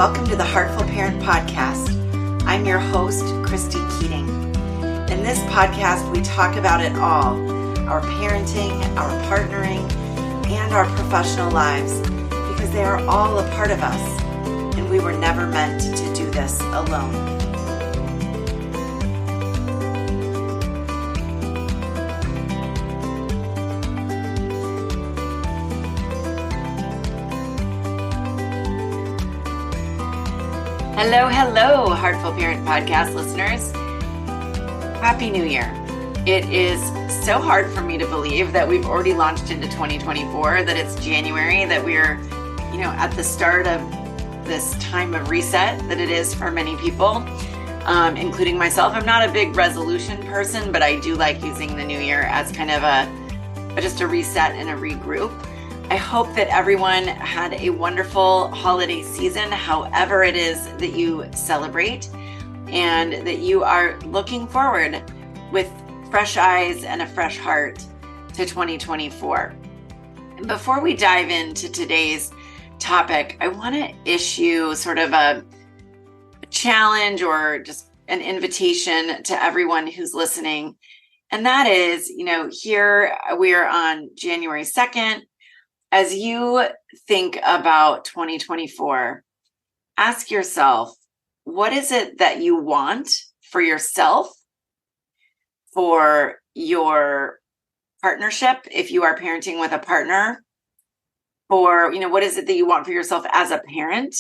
Welcome to the Heartful Parent Podcast. I'm your host, Christy Keating. In this podcast, we talk about it all, our parenting, our partnering, and our professional lives, because they are all a part of us, and we were never meant to do this alone. Hello, Heartful Parent Podcast listeners. Happy New Year. It is so hard for me to believe that we've already launched into 2024, that it's January, that we're, at the start of this time of reset that it is for many people, including myself. I'm not a big resolution person, but I do like using the new year as kind of just a reset and a regroup. I hope that everyone had a wonderful holiday season, however it is that you celebrate, and that you are looking forward with fresh eyes and a fresh heart to 2024. And before we dive into today's topic, I want to issue sort of a challenge or just an invitation to everyone who's listening. And that is, here we are on January 2nd. As you think about 2024, ask yourself, what is it that you want for yourself, for your partnership, if you are parenting with a partner, for, what is it that you want for yourself as a parent?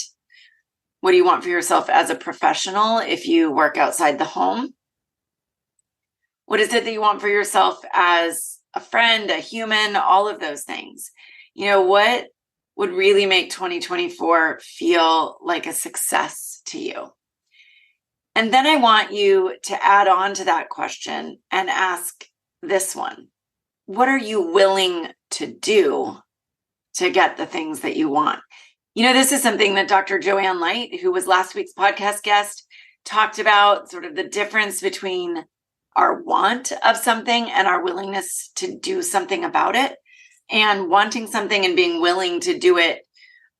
What do you want for yourself as a professional if you work outside the home? What is it that you want for yourself as a friend, a human, all of those things? What would really make 2024 feel like a success to you? And then I want you to add on to that question and ask this one. What are you willing to do to get the things that you want? This is something that Dr. Joanne Light, who was last week's podcast guest, talked about, sort of the difference between our want of something and our willingness to do something about it. And wanting something and being willing to do it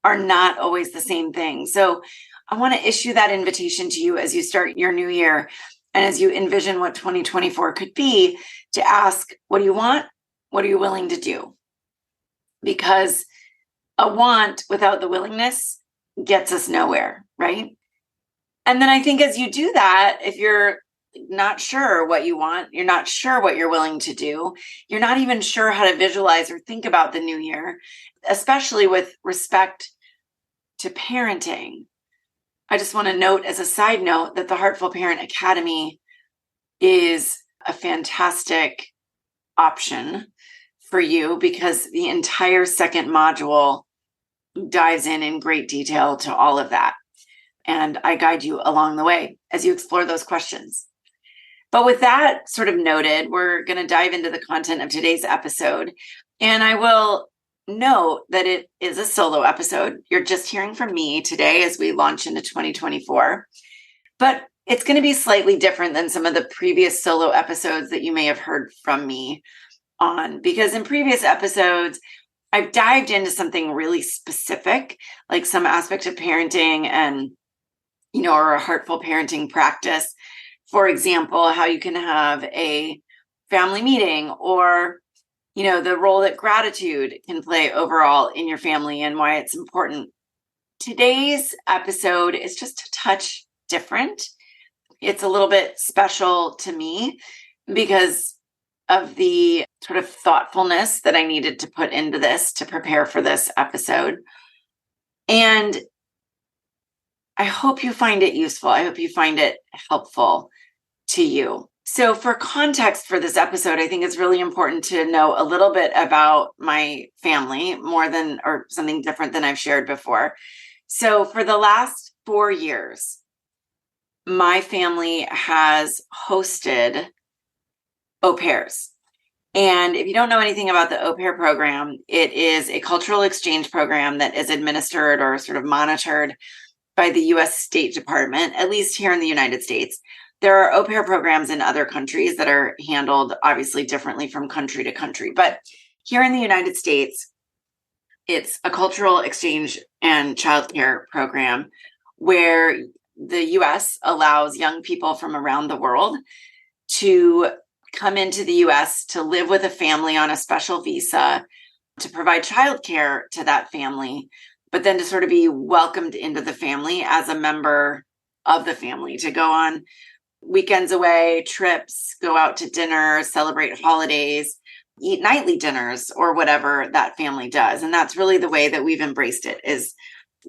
are not always the same thing. So I want to issue that invitation to you as you start your new year and as you envision what 2024 could be, to ask, what do you want? What are you willing to do? Because a want without the willingness gets us nowhere, right? And then I think as you do that, if you're not sure what you want, you're not sure what you're willing to do, you're not even sure how to visualize or think about the new year, especially with respect to parenting. I just want to note as a side note that the Heartful Parent Academy is a fantastic option for you, because the entire second module dives in great detail to all of that. And I guide you along the way as you explore those questions. But with that sort of noted, we're going to dive into the content of today's episode. And I will note that it is a solo episode. You're just hearing from me today as we launch into 2024. But it's going to be slightly different than some of the previous solo episodes that you may have heard from me on. Because in previous episodes, I've dived into something really specific, like some aspect of parenting and, or a heartful parenting practice. For example, how you can have a family meeting, or, the role that gratitude can play overall in your family and why it's important. Today's episode is just a touch different. It's a little bit special to me because of the sort of thoughtfulness that I needed to put into this to prepare for this episode. And I hope you find it useful. I hope you find it helpful to you. So for context for this episode, I think it's really important to know a little bit about my family, more than, or something different than I've shared before. So for the last 4 years, my family has hosted au pairs. And if you don't know anything about the au pair program, it is a cultural exchange program that is administered or sort of monitored by the U.S. State Department, at least here in the United States. There are au pair programs in other countries that are handled obviously differently from country to country. But here in the United States, it's a cultural exchange and childcare program where the US allows young people from around the world to come into the US to live with a family on a special visa, to provide childcare to that family, but then to sort of be welcomed into the family as a member of the family, to go on weekends away, trips, go out to dinner, celebrate holidays, eat nightly dinners, or whatever that family does. And that's really the way that we've embraced it. Is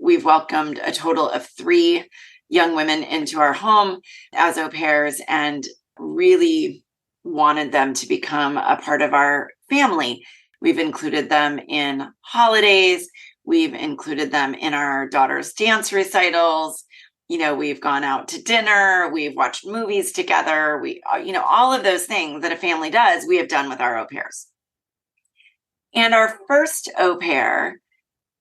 we've welcomed a total of 3 young women into our home as au pairs, and really wanted them to become a part of our family. We've included them in holidays. We've included them in our daughter's dance recitals. We've gone out to dinner. We've watched movies together. All of those things that a family does, we have done with our au pairs. And our first au pair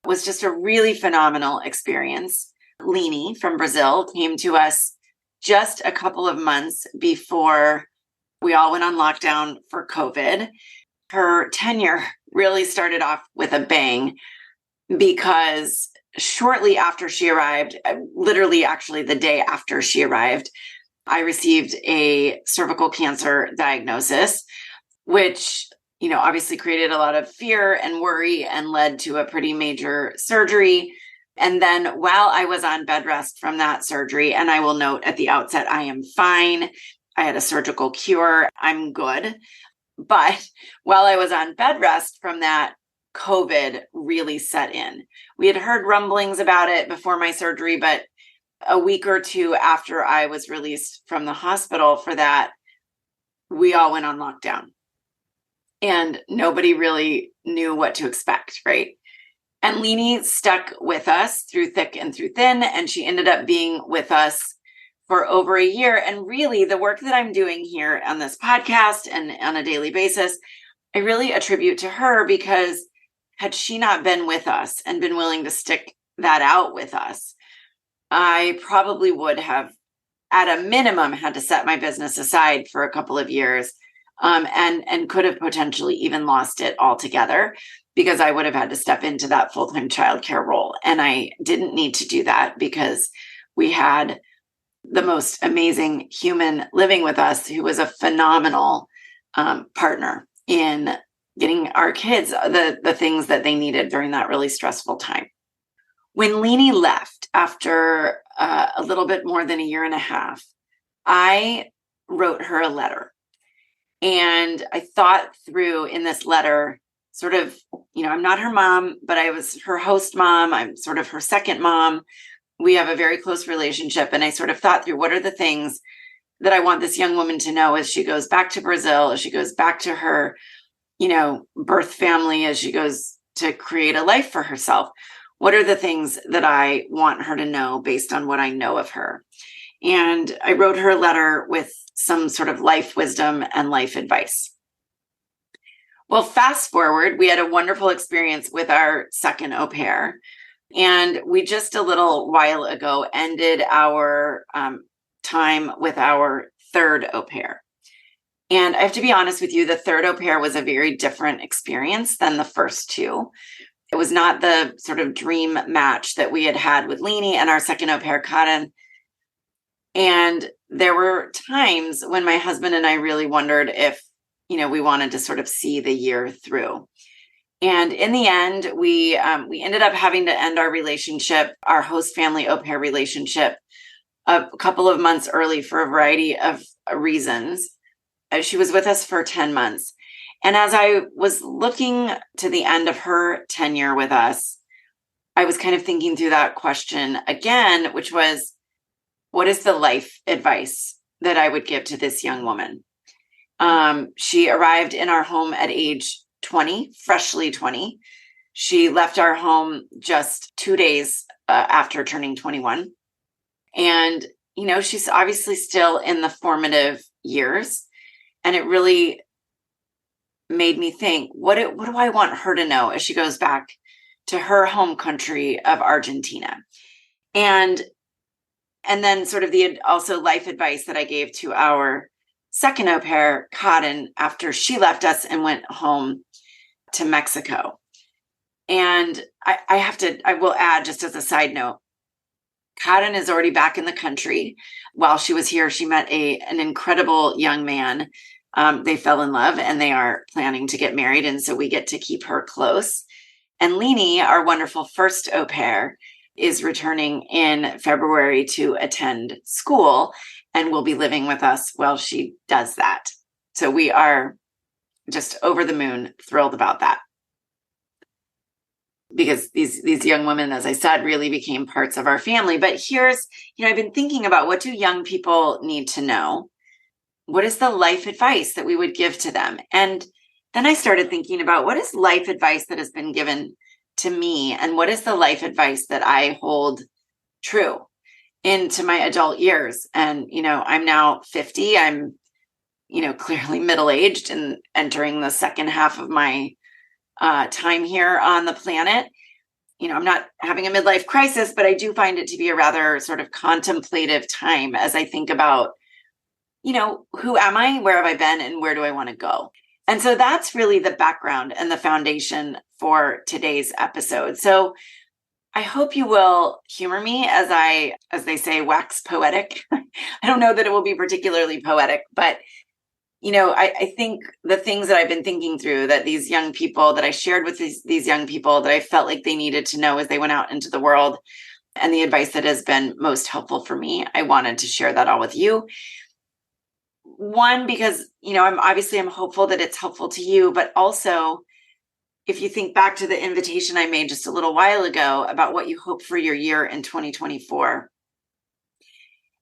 was just a really phenomenal experience. Lini from Brazil came to us just a couple of months before we all went on lockdown for COVID. Her tenure really started off with a bang, because shortly after she arrived, literally actually the day after she arrived, I received a cervical cancer diagnosis, which, obviously created a lot of fear and worry and led to a pretty major surgery. And then while I was on bed rest from that surgery, and I will note at the outset, I am fine. I had a surgical cure. I'm good. But while I was on bed rest from that, COVID really set in. We had heard rumblings about it before my surgery, but a week or two after I was released from the hospital for that, we all went on lockdown. And nobody really knew what to expect, right? And Lini stuck with us through thick and through thin, and she ended up being with us for over a year. And really, the work that I'm doing here on this podcast and on a daily basis, I really attribute to her, because had she not been with us and been willing to stick that out with us, I probably would have, at a minimum, had to set my business aside for a couple of years, and could have potentially even lost it altogether, because I would have had to step into that full-time childcare role. And I didn't need to do that, because we had the most amazing human living with us, who was a phenomenal partner in getting our kids the things that they needed during that really stressful time. When Lini left after a little bit more than a year and a half, I wrote her a letter. And I thought through in this letter, sort of, I'm not her mom, but I was her host mom. I'm sort of her second mom. We have a very close relationship. And I sort of thought through, what are the things that I want this young woman to know as she goes back to Brazil, as she goes back to her, birth family, as she goes to create a life for herself. What are the things that I want her to know based on what I know of her? And I wrote her a letter with some sort of life wisdom and life advice. Well, fast forward, we had a wonderful experience with our second au pair. And we just a little while ago ended our time with our third au pair. And I have to be honest with you, the third au pair was a very different experience than the first 2. It was not the sort of dream match that we had had with Lini and our second au pair, Karen. And there were times when my husband and I really wondered if, we wanted to sort of see the year through. And in the end, we ended up having to end our relationship, our host family au pair relationship, a couple of months early for a variety of reasons. She was with us for 10 months. And as I was looking to the end of her tenure with us, I was kind of thinking through that question again, which was, what is the life advice that I would give to this young woman? She arrived in our home at age 20, freshly 20. She left our home just 2 days after turning 21. And, she's obviously still in the formative years. And it really made me think, what do I want her to know as she goes back to her home country of Argentina? And then sort of the also life advice that I gave to our second au pair, Karen, after she left us and went home to Mexico. And I will add, just as a side note, Karen is already back in the country. While she was here, she met an incredible young man. They fell in love and they are planning to get married. And so we get to keep her close. And Leanie, our wonderful first au pair, is returning in February to attend school and will be living with us while she does that. So we are just over the moon thrilled about that. Because these young women, as I said, really became parts of our family. But here's, I've been thinking about, what do young people need to know? What is the life advice that we would give to them? And then I started thinking about, what is life advice that has been given to me? And what is the life advice that I hold true into my adult years? And, I'm now 50. I'm, clearly middle-aged and entering the second half of my time here on the planet. I'm not having a midlife crisis, but I do find it to be a rather sort of contemplative time as I think about, who am I, where have I been, and where do I want to go? And so that's really the background and the foundation for today's episode. So I hope you will humor me as they say, wax poetic. I don't know that it will be particularly poetic, but I think the things that I've been thinking through, that these young people that I shared with these young people, that I felt like they needed to know as they went out into the world, and the advice that has been most helpful for me, I wanted to share that all with you. One, because, I'm hopeful that it's helpful to you, but also if you think back to the invitation I made just a little while ago about what you hope for your year in 2024,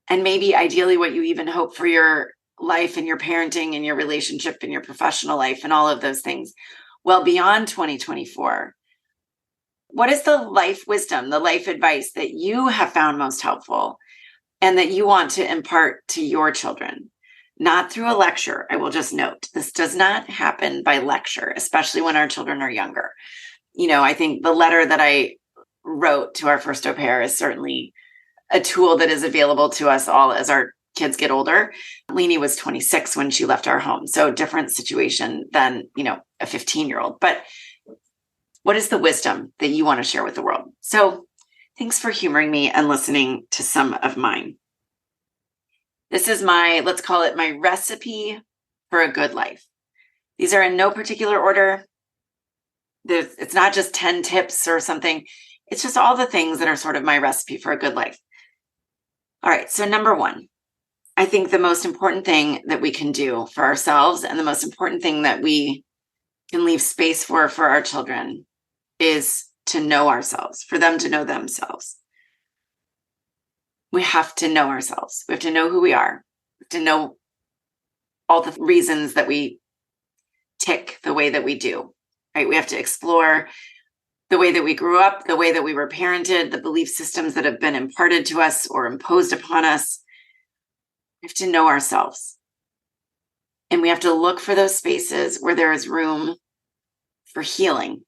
and maybe ideally what you even hope for your life and your parenting and your relationship and your professional life and all of those things, well, beyond 2024, what is the life wisdom, the life advice that you have found most helpful and that you want to impart to your children? Not through a lecture. I will just note, this does not happen by lecture, especially when our children are younger. I think the letter that I wrote to our first au pair is certainly a tool that is available to us all as our kids get older. Leanie was 26 when she left our home. So different situation than, a 15-year-old. But what is the wisdom that you want to share with the world? So thanks for humoring me and listening to some of mine. This is let's call it my recipe for a good life. These are in no particular order. It's not just 10 tips or something. It's just all the things that are sort of my recipe for a good life. All right. So number one, I think the most important thing that we can do for ourselves, and the most important thing that we can leave space for our children, is to know ourselves, for them to know themselves. We have to know ourselves. We have to know who we are, we have to know all the reasons that we tick the way that we do, right? We have to explore the way that we grew up, the way that we were parented, the belief systems that have been imparted to us or imposed upon us. We have to know ourselves. And we have to look for those spaces where there is room for healing.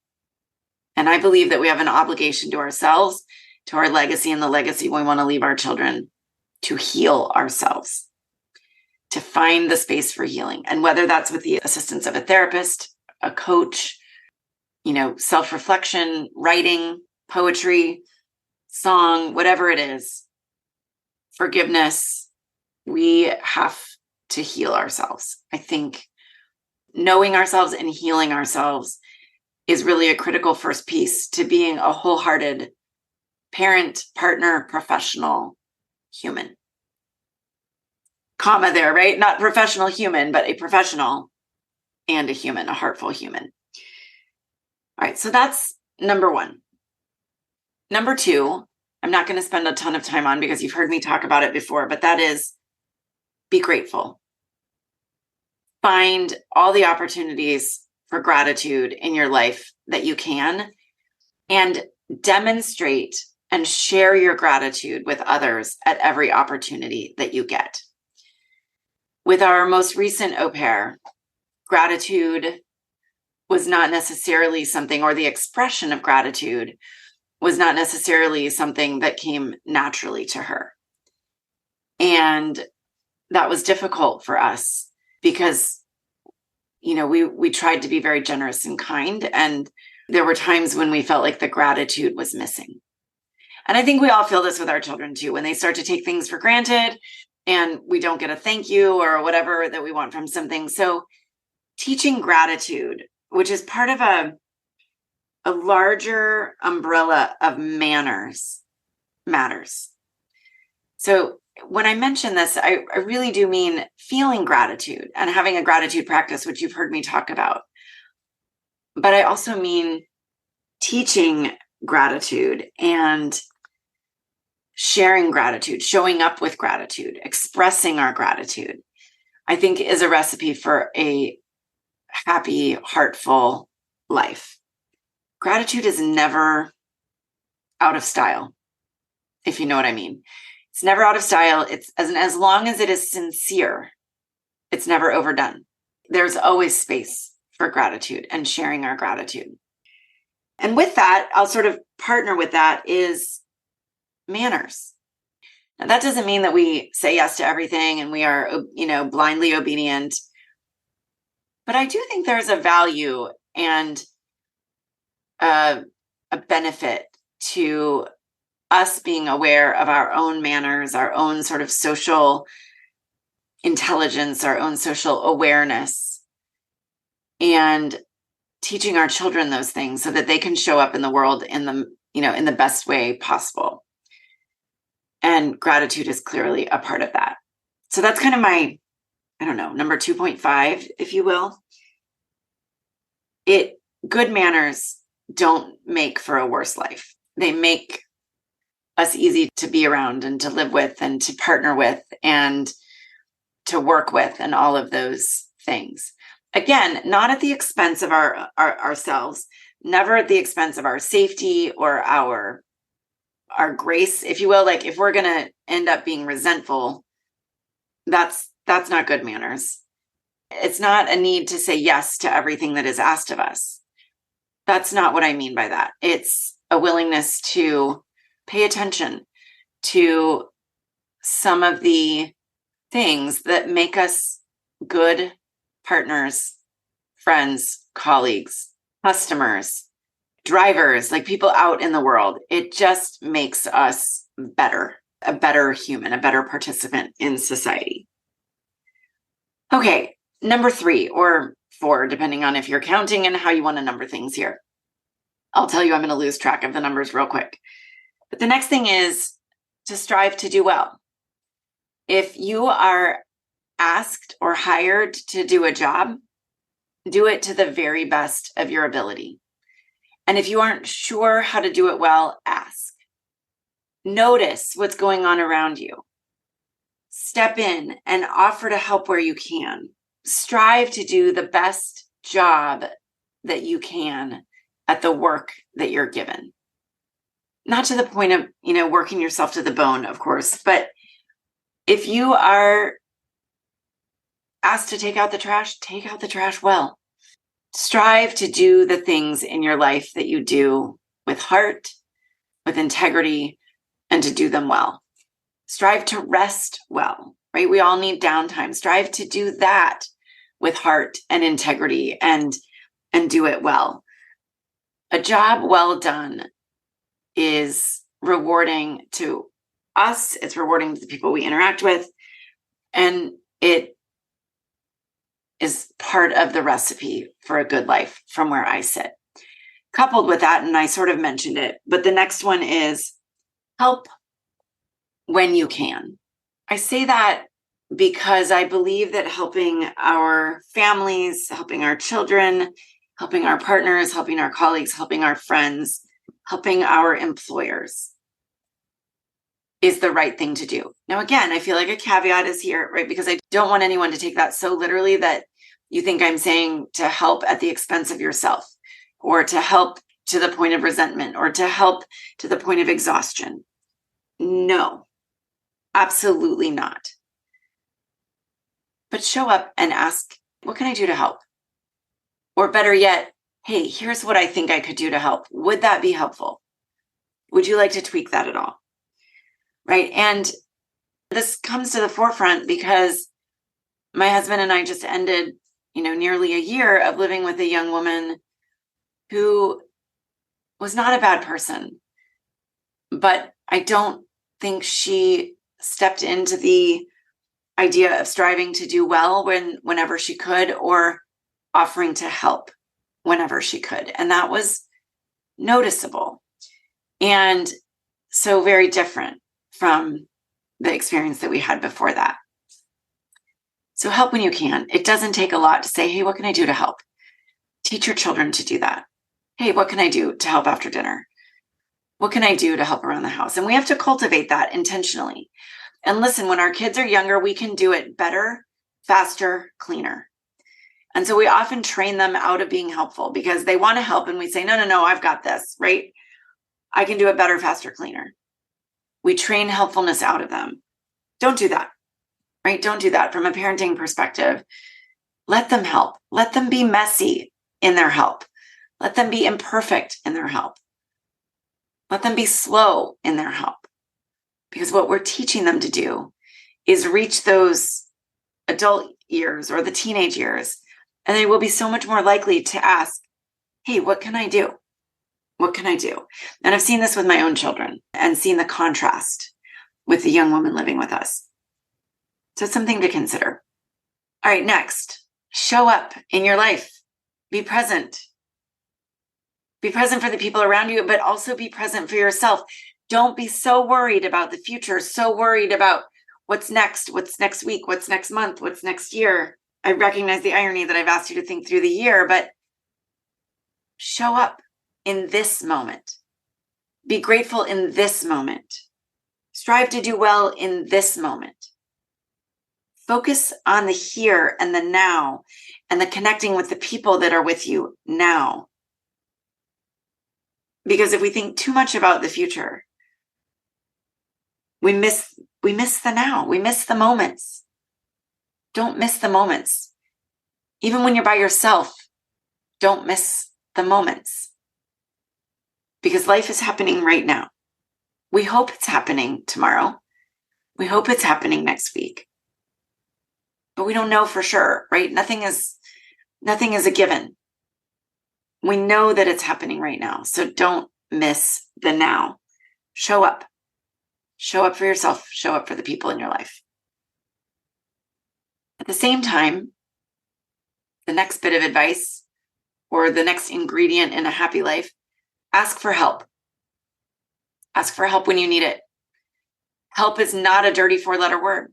And I believe that we have an obligation to ourselves, to our legacy, and the legacy we want to leave our children, to heal ourselves, to find the space for healing. And whether that's with the assistance of a therapist, a coach, self-reflection, writing, poetry, song, whatever it is, forgiveness, we have to heal ourselves. I think knowing ourselves and healing ourselves is really a critical first piece to being a wholehearted parent, partner, professional, human. Comma there, right? Not professional human, but a professional and a human, a heartful human. All right, so that's number one. Number two, I'm not going to spend a ton of time on because you've heard me talk about it before, but that is, be grateful. Find all the opportunities for gratitude in your life that you can, and demonstrate and share your gratitude with others at every opportunity that you get. With our most recent au pair, gratitude was not necessarily something, or the expression of gratitude was not necessarily something that came naturally to her. And that was difficult for us because, we tried to be very generous and kind. And there were times when we felt like the gratitude was missing. And I think we all feel this with our children too, when they start to take things for granted and we don't get a thank you or whatever that we want from something. So teaching gratitude, which is part of a larger umbrella of manners, matters. So when I mention this, I really do mean feeling gratitude and having a gratitude practice, which you've heard me talk about. But I also mean teaching gratitude and sharing gratitude, showing up with gratitude, expressing our gratitude, I think is a recipe for a happy, heartful life. Gratitude is never out of style, if you know what I mean. It's never out of style. It's as long as it is sincere, it's never overdone. There's always space for gratitude and sharing our gratitude. And with that, I'll sort of partner with that is manners. Now, that doesn't mean that we say yes to everything and we are, blindly obedient. But I do think there's a value and a benefit to us being aware of our own manners, our own sort of social intelligence, our own social awareness, and teaching our children those things so that they can show up in the world in the best way possible. And gratitude is clearly a part of that. So that's kind of my, number 2.5, if you will. Good manners don't make for a worse life. They make us easy to be around and to live with and to partner with and to work with and all of those things. Again, not at the expense of ourselves, never at the expense of our safety or our grace, if you will. Like if we're going to end up being resentful, that's not good manners. It's not a need to say yes to everything that is asked of us. That's not what I mean by that. It's a willingness to pay attention to some of the things that make us good partners, friends, colleagues, customers, drivers, like people out in the world. It just makes us better, a better human, a better participant in society. Okay, number 3 or 4, depending on if you're counting and how you want to number things here. I'll tell you, I'm going to lose track of the numbers real quick. But the next thing is to strive to do well. If you are asked or hired to do a job, do it to the very best of your ability. And if you aren't sure how to do it well, ask. Notice what's going on around you. Step in and offer to help where you can. Strive to do the best job that you can at the work that you're given. Not to the point of, working yourself to the bone, of course, but if you are asked to take out the trash well. Strive to do the things in your life that you do with heart, with integrity, and to do them well. Strive to rest well, right? We all need downtime. Strive to do that with heart and integrity and do it well. A job well done is rewarding to us. It's rewarding to the people we interact with. And it is part of the recipe for a good life from where I sit. Coupled with that, and I sort of mentioned it, but the next one is help when you can. I say that because I believe that helping our families, helping our children, helping our partners, helping our colleagues, helping our friends, helping our employers is the right thing to do. Now, again, I feel like a caveat is here, right? Because I don't want anyone to take that so literally that you think I'm saying to help at the expense of yourself, or to help to the point of resentment, or to help to the point of exhaustion. No, absolutely not. But show up and ask, what can I do to help? Or better yet, hey, here's what I think I could do to help. Would that be helpful? Would you like to tweak that at all? Right? And this comes to the forefront because my husband and I just ended, nearly a year of living with a young woman who was not a bad person, but I don't think she stepped into the idea of striving to do well whenever she could, or offering to help whenever she could. And that was noticeable. And so very different from the experience that we had before that. So help when you can. It doesn't take a lot to say, hey, what can I do to help? Teach your children to do that. Hey, what can I do to help after dinner? What can I do to help around the house? And we have to cultivate that intentionally. And listen, when our kids are younger, we can do it better, faster, cleaner. And so we often train them out of being helpful because they want to help. And we say, no, I've got this, right? I can do it better, faster, cleaner. We train helpfulness out of them. Don't do that, right? Don't do that from a parenting perspective. Let them help. Let them be messy in their help. Let them be imperfect in their help. Let them be slow in their help. Because what we're teaching them to do is reach those adult years or the teenage years, and they will be so much more likely to ask, hey, what can I do? What can I do? And I've seen this with my own children and seen the contrast with the young woman living with us. So it's something to consider. All right, next, show up in your life. Be present. Be present for the people around you, but also be present for yourself. Don't be so worried about the future, so worried about what's next week, what's next month, what's next year. I recognize the irony that I've asked you to think through the year, but show up in this moment. Be grateful in this moment. Strive to do well in this moment. Focus on the here and the now and the connecting with the people that are with you now. Because if we think too much about the future, we miss the now. We miss the moments. Don't miss the moments. Even when you're by yourself, don't miss the moments. Because life is happening right now. We hope it's happening tomorrow. We hope it's happening next week. But we don't know for sure, right? Nothing is a given. We know that it's happening right now. So don't miss the now. Show up. Show up for yourself. Show up for the people in your life. At the same time, the next bit of advice or the next ingredient in a happy life, ask for help. Ask for help when you need it. Help is not a dirty 4-letter word.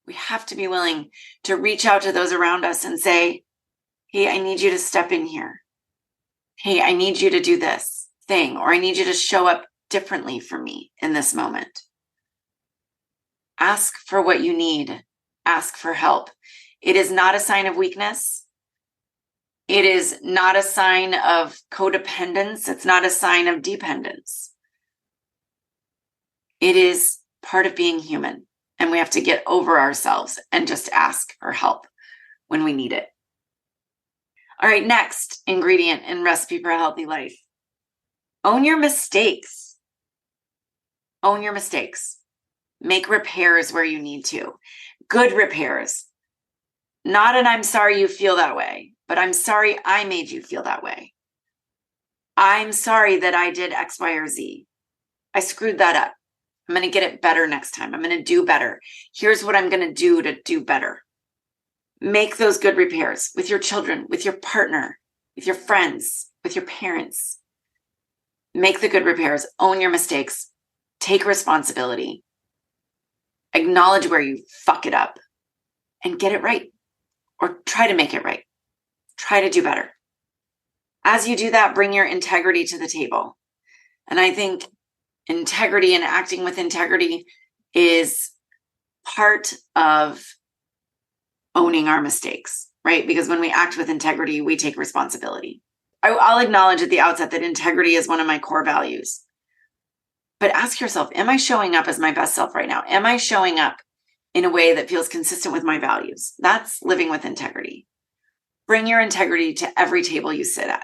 We have to be willing to reach out to those around us and say, hey, I need you to step in here. Hey, I need you to do this thing, or I need you to show up differently for me in this moment. Ask for what you need. Ask for help. It is not a sign of weakness. It is not a sign of codependence. It's not a sign of dependence. It is part of being human, and we have to get over ourselves and just ask for help when we need it. All right, next ingredient in Recipe for a Healthy Life. Own your mistakes. Own your mistakes. Make repairs where you need to. Good repairs. Not an I'm sorry you feel that way, but I'm sorry I made you feel that way. I'm sorry that I did X, Y, or Z. I screwed that up. I'm going to get it better next time. I'm going to do better. Here's what I'm going to do better. Make those good repairs with your children, with your partner, with your friends, with your parents. Make the good repairs. Own your mistakes. Take responsibility. Acknowledge where you fuck it up and get it right, or try to make it right. Try to do better. As you do that, bring your integrity to the table. And I think integrity and acting with integrity is part of owning our mistakes, right? Because when we act with integrity, we take responsibility. I'll acknowledge at the outset that integrity is one of my core values. But ask yourself, am I showing up as my best self right now? Am I showing up in a way that feels consistent with my values? That's living with integrity. Bring your integrity to every table you sit at,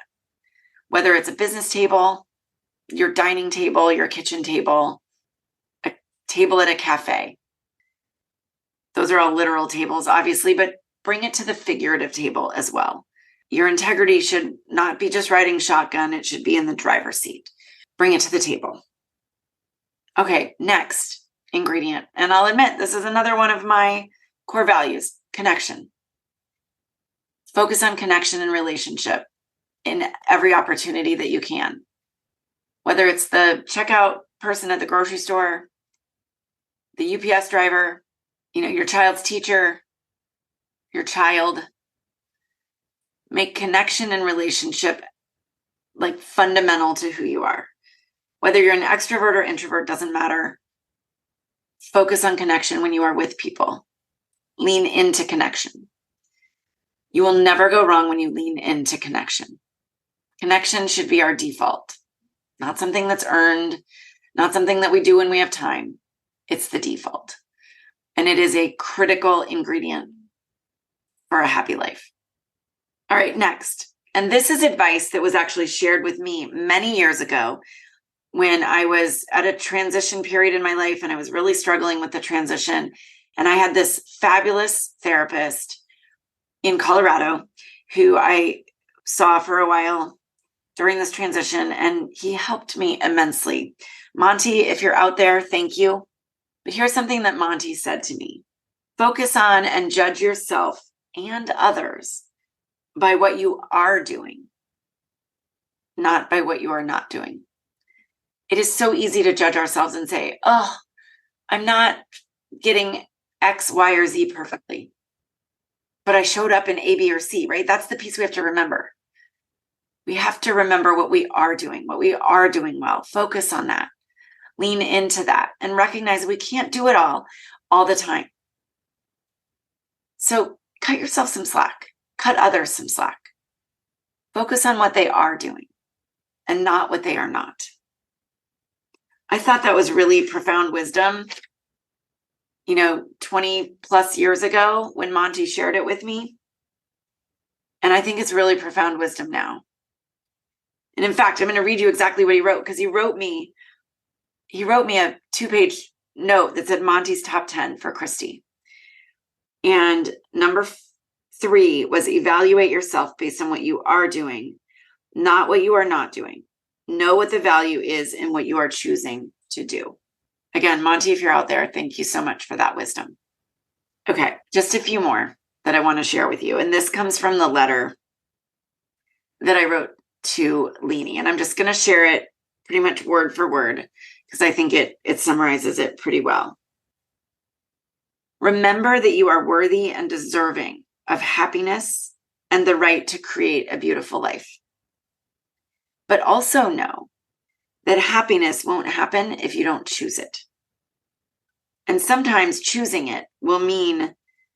whether it's a business table, your dining table, your kitchen table, a table at a cafe. Those are all literal tables, obviously, but bring it to the figurative table as well. Your integrity should not be just riding shotgun. It should be in the driver's seat. Bring it to the table. Okay, next ingredient. And I'll admit, this is another one of my core values, connection. Focus on connection and relationship in every opportunity that you can. Whether it's the checkout person at the grocery store, the UPS driver, your child's teacher, your child. Make connection and relationship like fundamental to who you are. Whether you're an extrovert or introvert, doesn't matter. Focus on connection when you are with people. Lean into connection. You will never go wrong when you lean into connection. Connection should be our default, not something that's earned, not something that we do when we have time. It's the default. And it is a critical ingredient for a happy life. All right, next. And this is advice that was actually shared with me many years ago when I was at a transition period in my life and I was really struggling with the transition. And I had this fabulous therapist in Colorado who I saw for a while during this transition, and he helped me immensely. Monty, if you're out there, thank you. But here's something that Monty said to me. Focus on and judge yourself and others by what you are doing, not by what you are not doing. It is so easy to judge ourselves and say, oh, I'm not getting X, Y, or Z perfectly, but I showed up in A, B, or C, right? That's the piece we have to remember. We have to remember what we are doing well. Focus on that. Lean into that and recognize we can't do it all the time. So cut yourself some slack. Cut others some slack. Focus on what they are doing and not what they are not. I thought that was really profound wisdom, 20 plus years ago when Monty shared it with me. And I think it's really profound wisdom now. And in fact, I'm going to read you exactly what he wrote, because he wrote me a 2-page note that said Monty's top 10 for Christy. And number 3 was evaluate yourself based on what you are doing, not what you are not doing. Know what the value is in what you are choosing to do. Again, Monty, if you're out there, thank you so much for that wisdom. Okay, just a few more that I want to share with you. And this comes from the letter that I wrote to Leanie. And I'm just going to share it pretty much word for word because I think it summarizes it pretty well. Remember that you are worthy and deserving of happiness and the right to create a beautiful life. But also know that happiness won't happen if you don't choose it. And sometimes choosing it will mean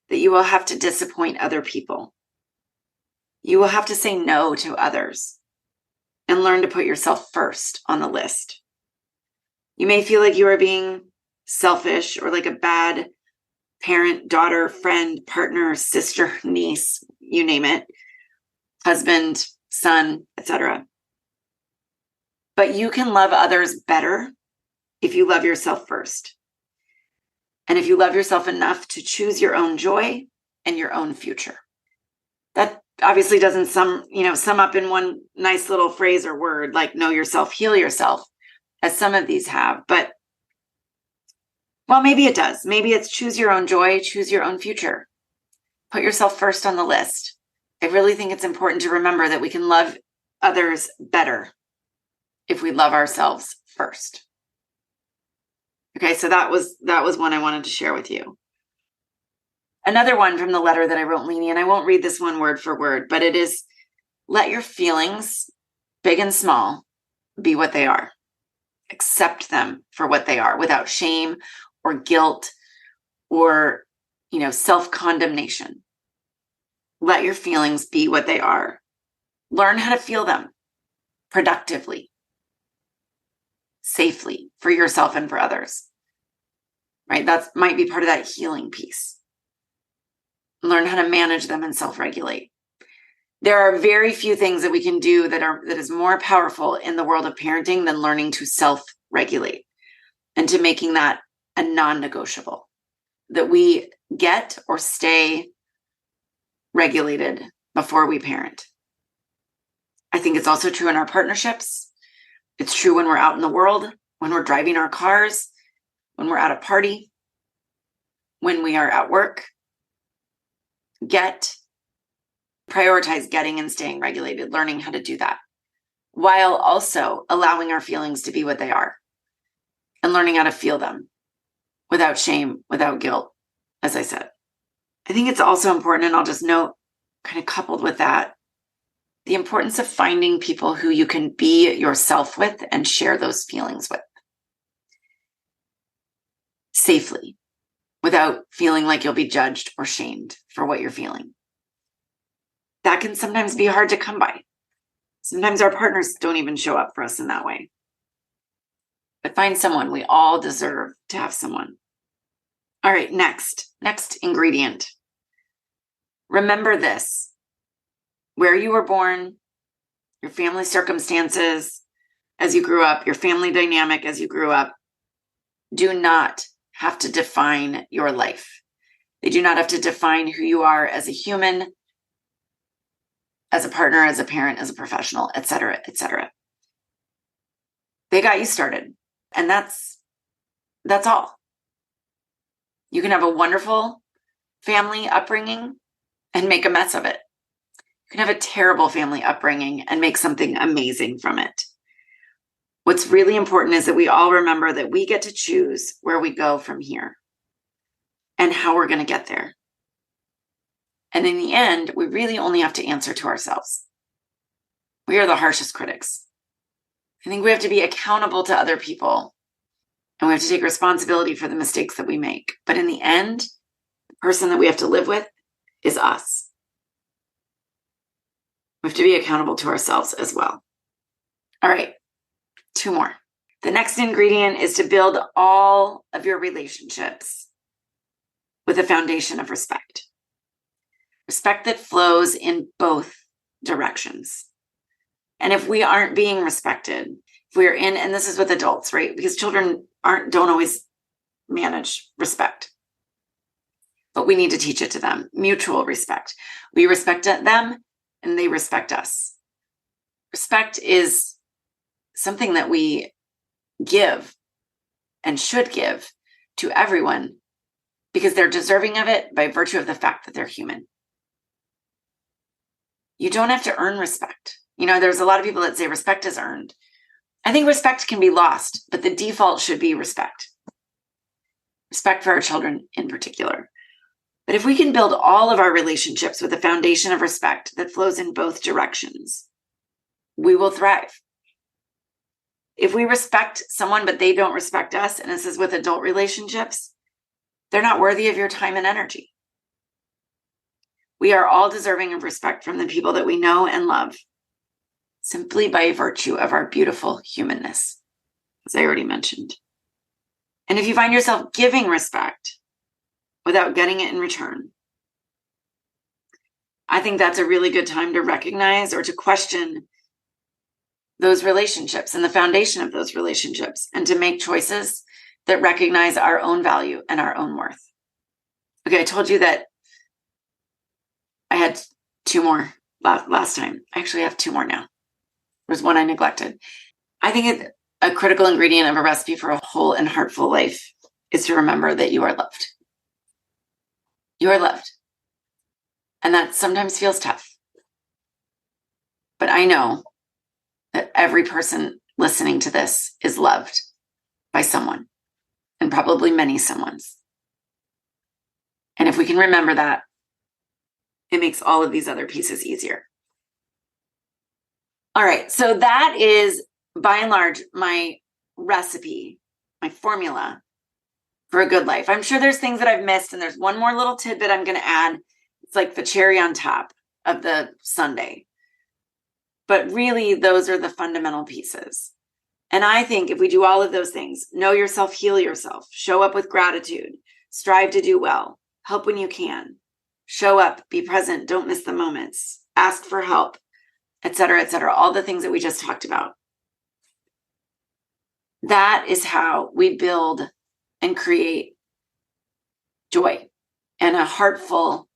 that you will have to disappoint other people. You will have to say no to others and learn to put yourself first on the list. You may feel like you are being selfish or like a bad parent, daughter, friend, partner, sister, niece, you name it, husband, son, etc. But you can love others better if you love yourself first. And if you love yourself enough to choose your own joy and your own future. That obviously doesn't sum up in one nice little phrase or word like know yourself, heal yourself, as some of these have. But, well, maybe it does. Maybe it's choose your own joy, choose your own future. Put yourself first on the list. I really think it's important to remember that we can love others better if we love ourselves first. Okay, so that was one I wanted to share with you. Another one from the letter that I wrote Leanie, and I won't read this one word for word, but it is, let your feelings, big and small, be what they are. Accept them for what they are without shame or guilt or, self-condemnation. Let your feelings be what they are. Learn how to feel them productively, safely for yourself and for others, right? That might be part of that healing piece. Learn how to manage them and self-regulate. There are very few things that we can do that is more powerful in the world of parenting than learning to self-regulate and to making that a non-negotiable, that we get or stay regulated before we parent. I think it's also true in our partnerships. It's true when we're out in the world. when we're driving our cars, when we're at a party, when we are at work. Prioritize getting and staying regulated, learning how to do that, while also allowing our feelings to be what they are and learning how to feel them without shame, without guilt, as I said. I think it's also important, and I'll just note, kind of coupled with that, the importance of finding people who you can be yourself with and share those feelings with safely, without feeling like you'll be judged or shamed for what you're feeling. That can sometimes be hard to come by. Sometimes our partners don't even show up for us in that way. But find someone. We all deserve to have someone. All right, next ingredient. Remember this: where you were born, your family circumstances as you grew up, your family dynamic as you grew up, do not have to define your life. They do not have to define who you are as a human, as a partner, as a parent, as a professional, et cetera, et cetera. They got you started, and that's all. You can have a wonderful family upbringing and make a mess of it. You can have a terrible family upbringing and make something amazing from it. What's really important is that we all remember that we get to choose where we go from here and how we're going to get there. And in the end, we really only have to answer to ourselves. We are the harshest critics. I think we have to be accountable to other people, and we have to take responsibility for the mistakes that we make. But in the end, the person that we have to live with is us. We have to be accountable to ourselves as well. All right, 2 more. The next ingredient is to build all of your relationships with a foundation of respect. Respect that flows in both directions. And if we aren't being respected, if we're in, and this is with adults, right? Because children don't always manage respect, but we need to teach it to them. Mutual respect. We respect them and they respect us. Respect is something that we give and should give to everyone because they're deserving of it by virtue of the fact that they're human. You don't have to earn respect. There's a lot of people that say respect is earned. I think respect can be lost, but the default should be respect. Respect for our children in particular. But if we can build all of our relationships with a foundation of respect that flows in both directions, we will thrive. If we respect someone, but they don't respect us, and this is with adult relationships, they're not worthy of your time and energy. We are all deserving of respect from the people that we know and love, simply by virtue of our beautiful humanness, as I already mentioned. And if you find yourself giving respect without getting it in return, I think that's a really good time to recognize or to question those relationships and the foundation of those relationships, and to make choices that recognize our own value and our own worth. Okay, I told you that I had 2 more last time. I actually have 2 more now. There's one I neglected. I think a critical ingredient of a recipe for a whole and heartful life is to remember that you are loved. You are loved. And that sometimes feels tough. But I know that every person listening to this is loved by someone, and probably many someones. And if we can remember that, it makes all of these other pieces easier. All right, so that is by and large my recipe, my formula for a good life. I'm sure there's things that I've missed, and there's one more little tidbit I'm going to add. It's like the cherry on top of the sundae. But really, those are the fundamental pieces. And I think if we do all of those things, know yourself, heal yourself, show up with gratitude, strive to do well, help when you can, show up, be present, don't miss the moments, ask for help, et cetera, all the things that we just talked about. That is how we build and create joy and a heartful,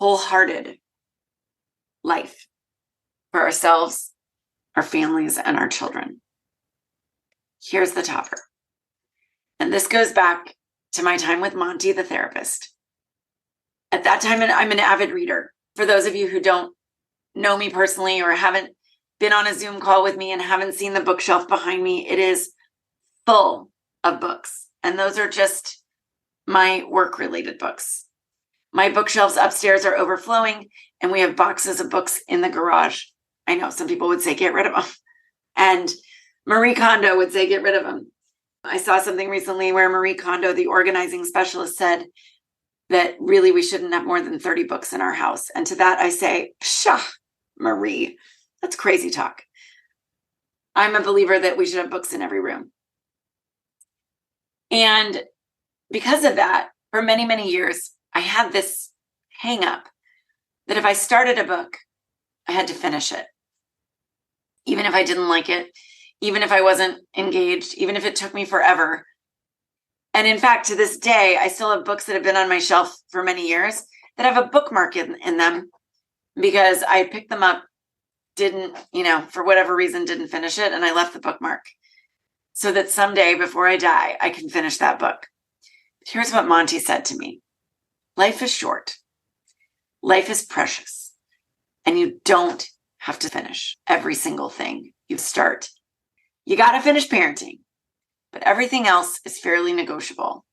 wholehearted life for ourselves, our families, and our children. Here's the topper. And this goes back to my time with Monty, the therapist. At that time, I'm an avid reader. For those of you who don't know me personally or haven't been on a Zoom call with me and haven't seen the bookshelf behind me, it is full of books. And those are just my work-related books. My bookshelves upstairs are overflowing, and we have boxes of books in the garage. I know some people would say, get rid of them. And Marie Kondo would say, get rid of them. I saw something recently where Marie Kondo, the organizing specialist, said that really we shouldn't have more than 30 books in our house. And to that I say, pshaw, Marie, that's crazy talk. I'm a believer that we should have books in every room. And because of that, for many, many years, I had this hang up that if I started a book, I had to finish it. Even if I didn't like it, even if I wasn't engaged, even if it took me forever. And in fact, to this day, I still have books that have been on my shelf for many years that have a bookmark in them because I picked them up, didn't, for whatever reason, didn't finish it. And I left the bookmark so that someday before I die, I can finish that book. Here's what Monty said to me. Life is short. Life is precious. And you don't have to finish every single thing you start. You got to finish parenting, but everything else is fairly negotiable.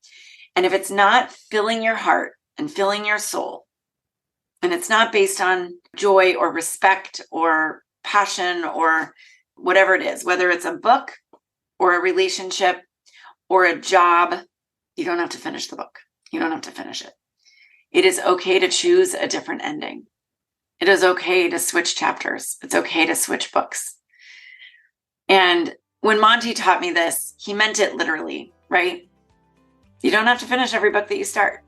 And if it's not filling your heart and filling your soul, and it's not based on joy or respect or passion or whatever it is, whether it's a book or a relationship or a job, you don't have to finish the book. You don't have to finish it. It is okay to choose a different ending. It is okay to switch chapters. It's okay to switch books. And when Monty taught me this, he meant it literally, right? You don't have to finish every book that you start,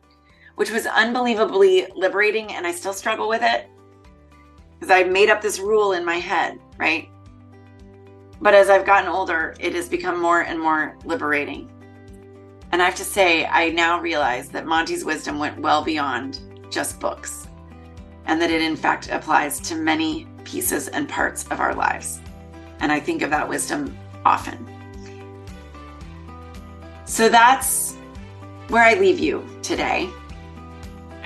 which was unbelievably liberating. And I still struggle with it because I made up this rule in my head, right? But as I've gotten older, it has become more and more liberating. And I have to say, I now realize that Monty's wisdom went well beyond just books, and that it in fact applies to many pieces and parts of our lives. And I think of that wisdom often. So that's where I leave you today.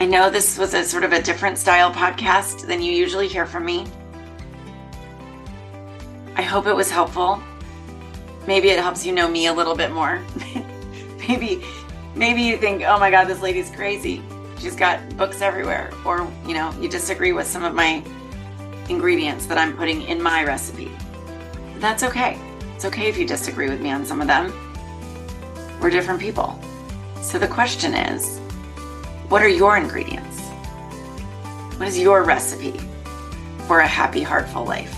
I know this was a sort of a different style podcast than you usually hear from me. I hope it was helpful. Maybe it helps you know me a little bit more. Maybe you think, oh my God, this lady's crazy. She's got books everywhere. Or, you disagree with some of my ingredients that I'm putting in my recipe. That's okay. It's okay if you disagree with me on some of them. We're different people. So the question is, what are your ingredients? What is your recipe for a happy, heartful life?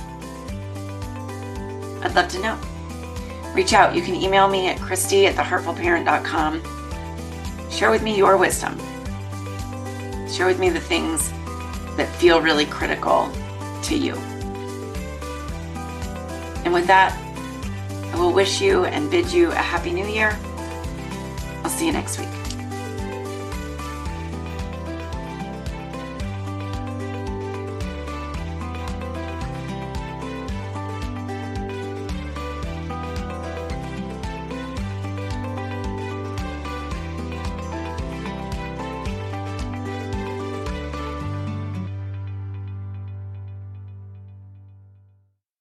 I'd love to know. Reach out. You can email me at Christy@theheartfulparent.com. Share with me your wisdom. Share with me the things that feel really critical to you. And with that, I will wish you and bid you a happy new year. I'll see you next week.